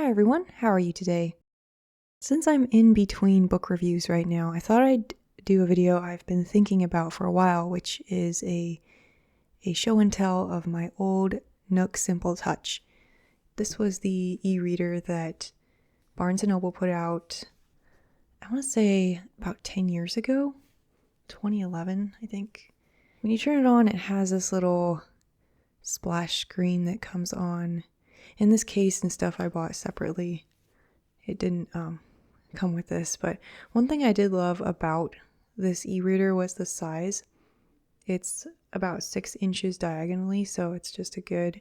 Hi everyone, how are you today? Since I'm in between book reviews right now, I thought I'd do a video I've been thinking about for a while, which is a show and tell of my old Nook Simple Touch. This was the e-reader that Barnes & Noble put out, I want to say about 10 years ago, 2011, I think. When you turn it on, it has this little splash screen that comes on. In this case and stuff I bought separately. It didn't come with this, but one thing I did love about this e-reader was the size. It's about 6 inches diagonally, so it's just a good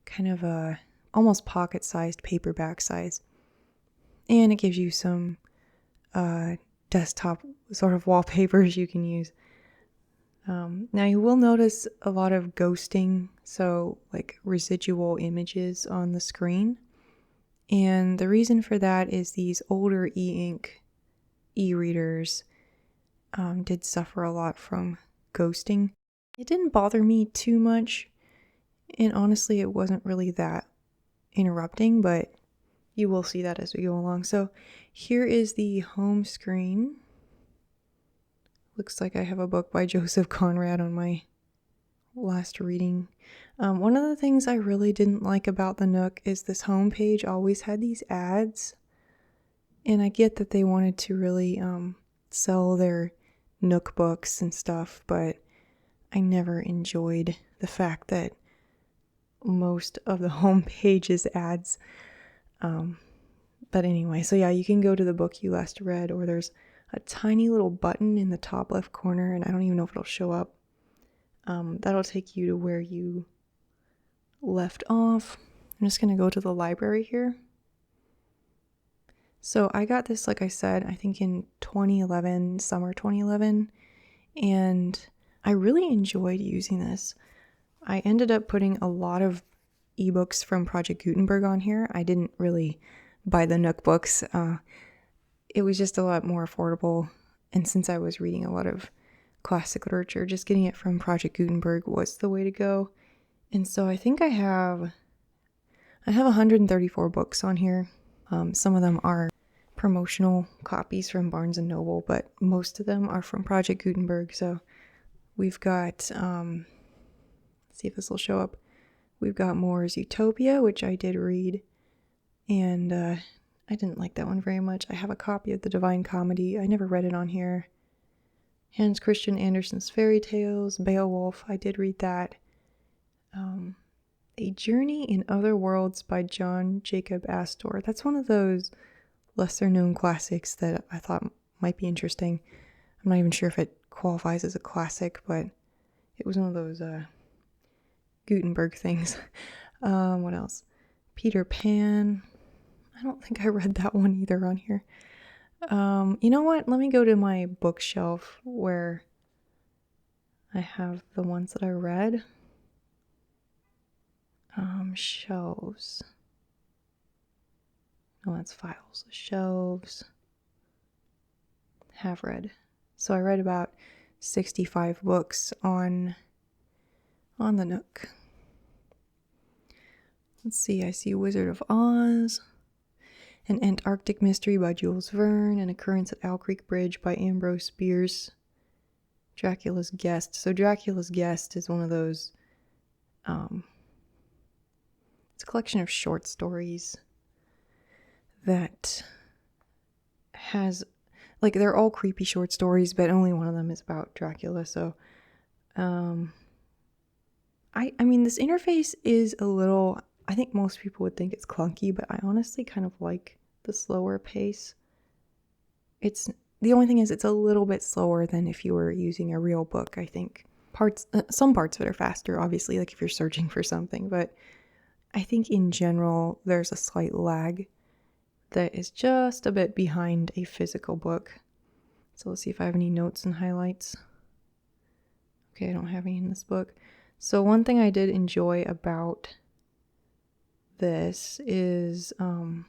kind of a almost pocket-sized paperback size. And it gives you some desktop sort of wallpapers you can use. Now you will notice a lot of ghosting, so like residual images on the screen. And the reason for that is these older e-ink e-readers did suffer a lot from ghosting. It didn't bother me too much, and honestly it wasn't really that interrupting, but you will see that as we go along. So here is the home screen. Looks like I have a book by Joseph Conrad on my last reading. One of the things I really didn't like about the Nook is this home page always had these ads. And I get that they wanted to really sell their Nook books and stuff, but I never enjoyed the fact that most of the home page is ads. But anyway, so yeah, you can go to the book you last read, or there's a tiny little button in the top left corner, and I don't even know if it'll show up. That'll take you to where you left off. I'm just going to go to the library here. So I got this, like I said, I think in 2011, summer 2011, and I really enjoyed using this. I ended up putting a lot of ebooks from Project Gutenberg on here. I didn't really buy the Nook books. It was just a lot more affordable, and since I was reading a lot of classic literature, just getting it from Project Gutenberg was the way to go. And so I think I have 134 books on here. Some of them are promotional copies from Barnes & Noble, but most of them are from Project Gutenberg. So we've got, let's see if this will show up. We've got Moore's Utopia, which I did read, and I didn't like that one very much. I have a copy of The Divine Comedy. I never read it on here. Hans Christian Andersen's Fairy Tales, Beowulf, I did read that. A Journey in Other Worlds by John Jacob Astor. That's one of those lesser known classics that I thought might be interesting. I'm not even sure if it qualifies as a classic, but it was one of those Gutenberg things. What else? Peter Pan. I don't think I read that one either on here. You know what? Let me go to my bookshelf where I have the ones that I read. Shelves. Oh, that's files. Shelves. Have read. So I read about 65 books on the Nook. Let's see. I see Wizard of Oz. An Antarctic Mystery by Jules Verne, An Occurrence at Owl Creek Bridge by Ambrose Bierce, Dracula's Guest. So Dracula's Guest is one of those, it's a collection of short stories that has, like, they're all creepy short stories, but only one of them is about Dracula. So, I mean, this interface is a little, I think most people would think it's clunky, but I honestly kind of like the slower pace. The only thing is it's a little bit slower than if you were using a real book, I think. Some parts of it are faster, obviously, like if you're searching for something, but I think in general there's a slight lag that is just a bit behind a physical book. So let's see if I have any notes and highlights. Okay, I don't have any in this book. So one thing I did enjoy about this is trying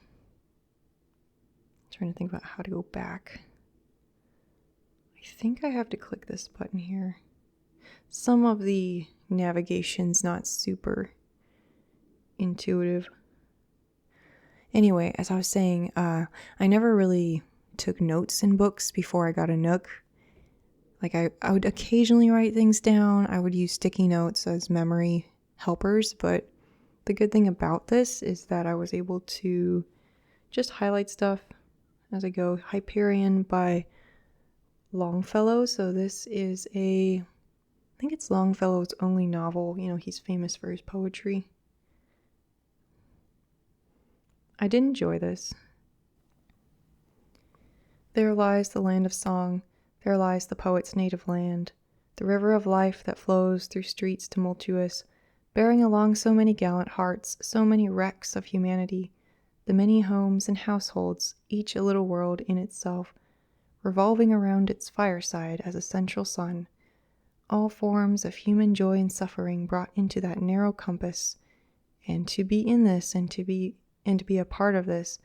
to think about how to go back. I think I have to click this button here. Some of the navigation's not super intuitive. Anyway, as I was saying, I never really took notes in books before I got a Nook. Like I would occasionally write things down. I would use sticky notes as memory helpers, but the good thing about this is that I was able to just highlight stuff as I go. Hyperion by Longfellow. So this is I think it's Longfellow's only novel. You know, he's famous for his poetry. I did enjoy this. There lies the land of song. There lies the poet's native land, the river of life that flows through streets tumultuous, bearing along so many gallant hearts, so many wrecks of humanity, the many homes and households, each a little world in itself, revolving around its fireside as a central sun, all forms of human joy and suffering brought into that narrow compass, and to be in this and to be a part of this,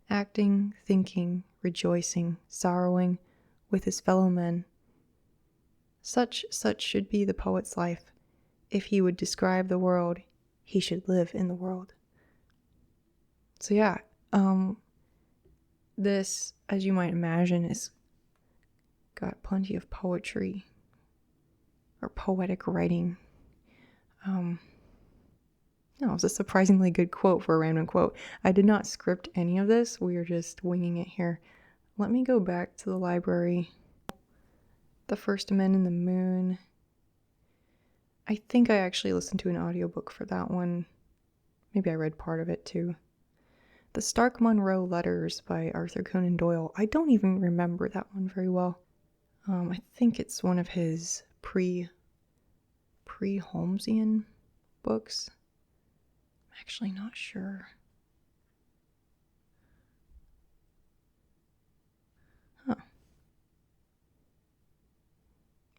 acting, thinking, rejoicing, sorrowing, with his fellow men. Such should be the poet's life. If he would describe the world, he should live in the world. So yeah, this, as you might imagine, is got plenty of poetry or poetic writing. No, it was a surprisingly good quote for a random quote. I did not script any of this. We are just winging it here. Let me go back to the library. The First Men in the Moon. I think I actually listened to an audiobook for that one. Maybe I read part of it too. The Stark Monroe Letters by Arthur Conan Doyle. I don't even remember that one very well. I think it's one of his pre-Holmesian books. I'm actually not sure. Huh.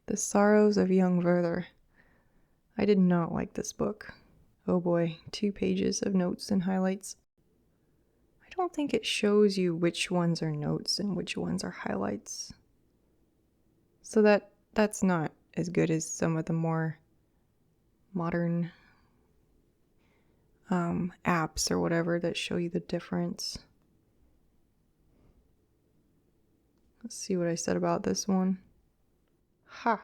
The Sorrows of Young Werther. I did not like this book. Oh boy, 2 pages of notes and highlights. I don't think it shows you which ones are notes and which ones are highlights. So that's not as good as some of the more modern apps or whatever that show you the difference. Let's see what I said about this one. Ha!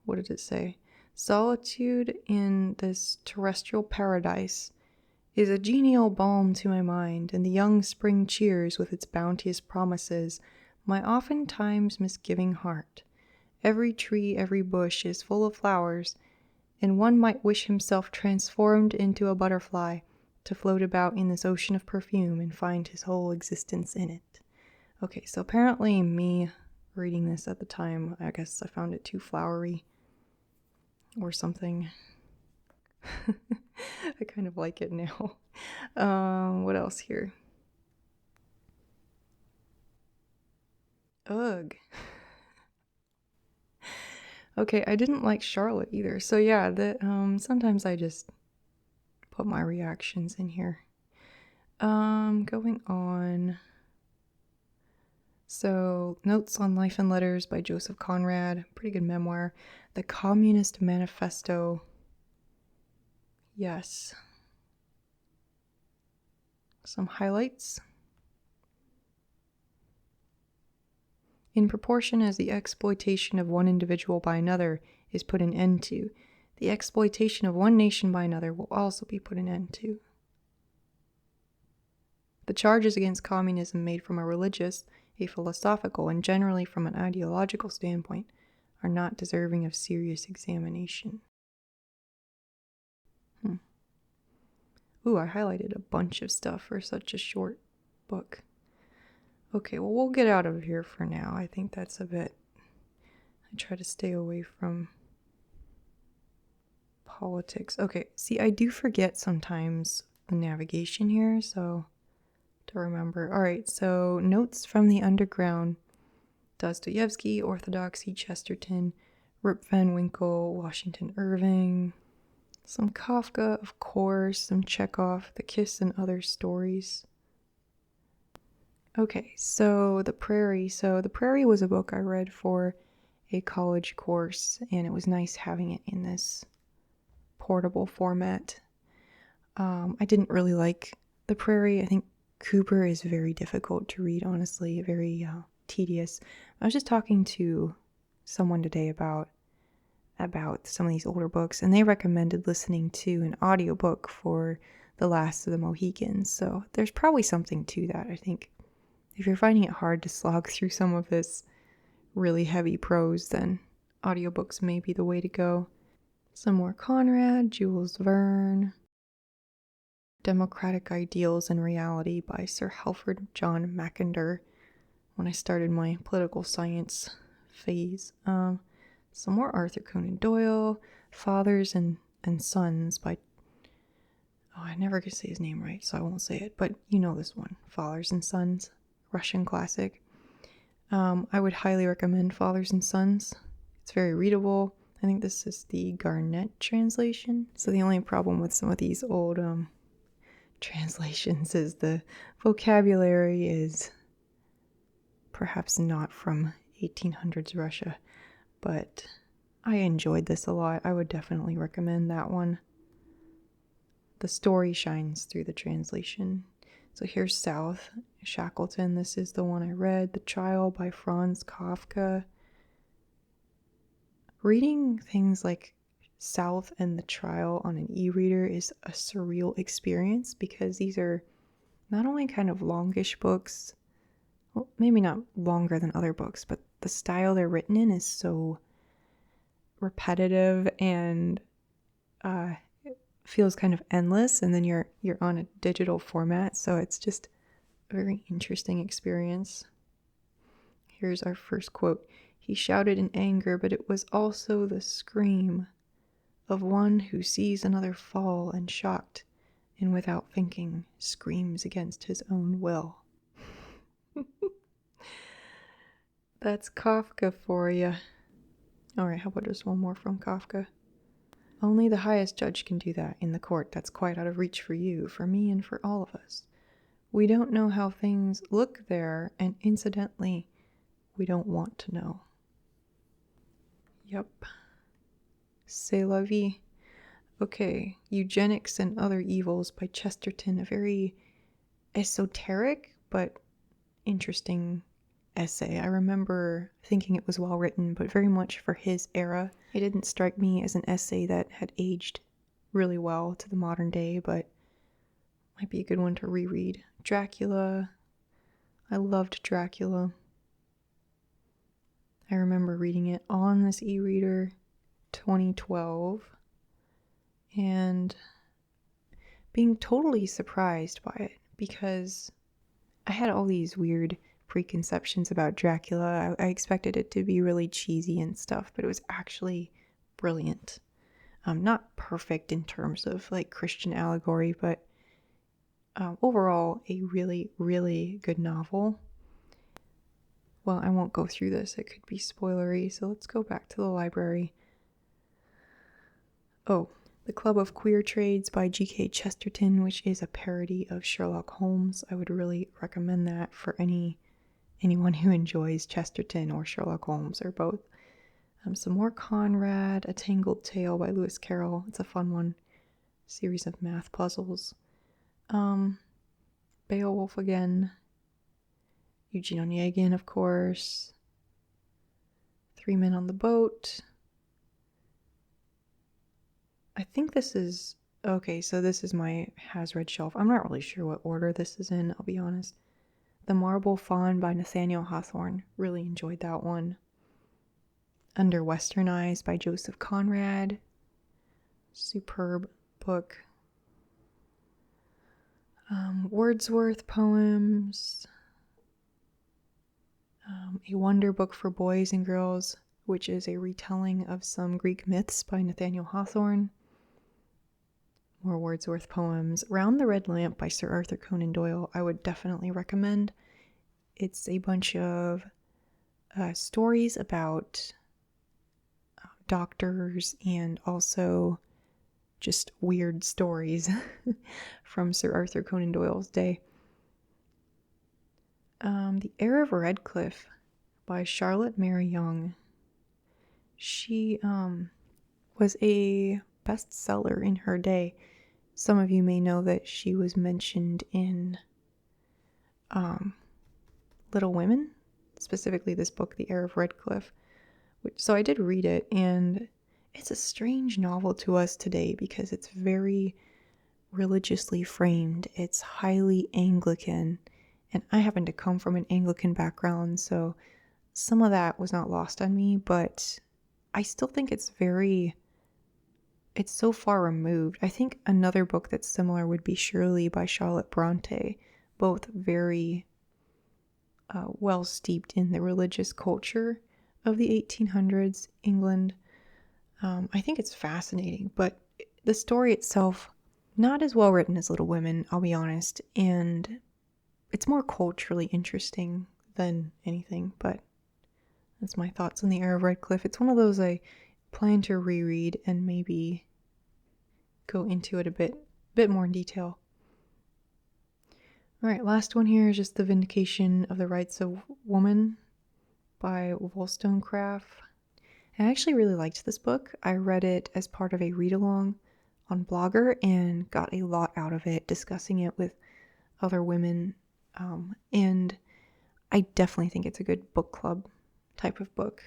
What did it say? Solitude in this terrestrial paradise is a genial balm to my mind, and the young spring cheers with its bounteous promises my oftentimes misgiving heart. Every tree, every bush is full of flowers, and one might wish himself transformed into a butterfly to float about in this ocean of perfume and find his whole existence in it. Okay, so apparently me reading this at the time, I guess I found it too flowery or something. I kind of like it now. What else here? Ugh. Okay, I didn't like Charlotte either. So yeah, sometimes I just put my reactions in here. Going on. So, Notes on Life and Letters by Joseph Conrad, pretty good memoir. The Communist Manifesto. Yes. Some highlights. In proportion as the exploitation of one individual by another is put an end to, the exploitation of one nation by another will also be put an end to. The charges against communism made from a religious, a philosophical, and generally from an ideological standpoint are not deserving of serious examination. Ooh, I highlighted a bunch of stuff for such a short book. Okay, well, we'll get out of here for now. I think that's a bit... I try to stay away from politics. Okay, see, I do forget sometimes the navigation here, so to remember. All right, so Notes from the Underground. Dostoevsky, Orthodoxy, Chesterton, Rip Van Winkle, Washington Irving, some Kafka, of course, some Chekhov, The Kiss and Other Stories. Okay, so The Prairie. So The Prairie was a book I read for a college course, and it was nice having it in this portable format. I didn't really like The Prairie. I think Cooper is very difficult to read, honestly, very tedious. I was just talking to someone today about some of these older books, and they recommended listening to an audiobook for The Last of the Mohicans. So there's probably something to that, I think. If you're finding it hard to slog through some of this really heavy prose, then audiobooks may be the way to go. Some more Conrad, Jules Verne. Democratic Ideals and Reality by Sir Halford John Mackinder, when I started my political science phase. Some more Arthur Conan Doyle, Fathers and Sons by, I never could say his name right, so I won't say it, but you know this one, Fathers and Sons, Russian classic. I would highly recommend Fathers and Sons. It's very readable. I think this is the Garnett translation. So the only problem with some of these old translations is the vocabulary is perhaps not from 1800s Russia, but I enjoyed this a lot. I would definitely recommend that one. The story shines through the translation. So here's South, Shackleton. This is the one I read, The Trial by Franz Kafka. Reading things like South and The Trial on an e-reader is a surreal experience because these are not only kind of longish books, well, maybe not longer than other books, but the style they're written in is so repetitive and it feels kind of endless, and then you're on a digital format, so it's just a very interesting experience. Here's our first quote. He shouted in anger, but it was also the scream of one who sees another fall and shocked, and without thinking, screams against his own will. That's Kafka for you. Alright, how about just one more from Kafka? Only the highest judge can do that in the court that's quite out of reach for you, for me, and for all of us. We don't know how things look there, and incidentally, we don't want to know. Yep. C'est la vie. Okay, Eugenics and Other Evils by Chesterton, a very esoteric but interesting essay. I remember thinking it was well written, but very much for his era. It didn't strike me as an essay that had aged really well to the modern day, but might be a good one to reread. Dracula. I loved Dracula. I remember reading it on this e-reader 2012 and being totally surprised by it because I had all these weird preconceptions about Dracula. I expected it to be really cheesy and stuff, but it was actually brilliant. Not perfect in terms of like Christian allegory, but overall a really, really good novel. Well, I won't go through this. It could be spoilery, so let's go back to the library. Oh, The Club of Queer Trades by G.K. Chesterton, which is a parody of Sherlock Holmes. I would really recommend that for anyone who enjoys Chesterton or Sherlock Holmes or both. Some more Conrad, A Tangled Tale by Lewis Carroll. It's a fun one. Series of math puzzles. Beowulf again. Eugene Onegin, of course. Three Men on the Boat. I think this is... Okay, so this is my has-read shelf. I'm not really sure what order this is in, I'll be honest. The Marble Fawn by Nathaniel Hawthorne. Really enjoyed that one. Under Western Eyes by Joseph Conrad. Superb book. Wordsworth poems. A Wonder Book for Boys and Girls, which is a retelling of some Greek myths by Nathaniel Hawthorne. More Wordsworth poems. Round the Red Lamp by Sir Arthur Conan Doyle, I would definitely recommend. It's a bunch of stories about doctors and also just weird stories from Sir Arthur Conan Doyle's day. The Heir of Red Cliff by Charlotte Mary Young. She was a bestseller in her day. Some of you may know that she was mentioned in Little Women, specifically this book, The Heir of Red Cliff. So I did read it, and it's a strange novel to us today because it's very religiously framed. It's highly Anglican, and I happen to come from an Anglican background, so some of that was not lost on me, but I still think it's so far removed. I think another book that's similar would be Shirley by Charlotte Bronte, both very well steeped in the religious culture of the 1800s England. I think it's fascinating, but the story itself, not as well written as Little Women, I'll be honest, and it's more culturally interesting than anything, but that's my thoughts on The Heir of Red Cliff. It's one of those I plan to reread and maybe go into it a bit more in detail. All right, last one here is just The Vindication of the Rights of Woman by Wollstonecraft. I actually really liked this book. I read it as part of a read-along on Blogger and got a lot out of it, discussing it with other women, and I definitely think it's a good book club type of book.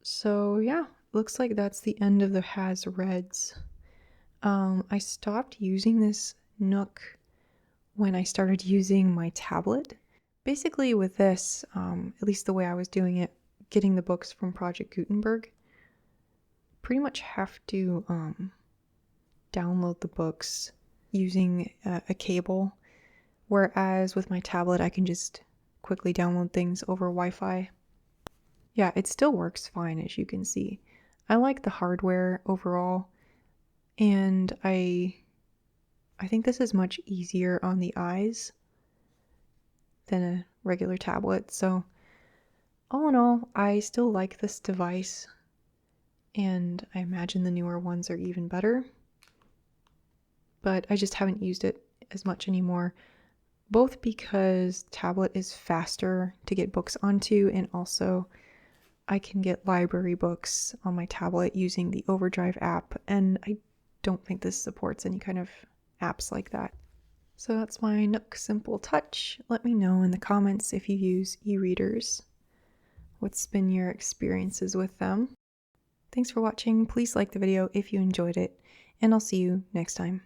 So yeah, looks like that's the end of the Has Reads. I stopped using this Nook when I started using my tablet. Basically with this, at least the way I was doing it, getting the books from Project Gutenberg, pretty much have to download the books using a cable, whereas with my tablet I can just quickly download things over Wi-Fi. Yeah, it still works fine, as you can see. I like the hardware overall, and I think this is much easier on the eyes than a regular tablet. So all in all, I still like this device, and I imagine the newer ones are even better, but I just haven't used it as much anymore, both because tablet is faster to get books onto, and also I can get library books on my tablet using the Overdrive app, and I don't think this supports any kind of apps like that. So that's my Nook Simple Touch. Let me know in the comments if you use e-readers. What's been your experiences with them? Thanks for watching. Please like the video if you enjoyed it, and I'll see you next time.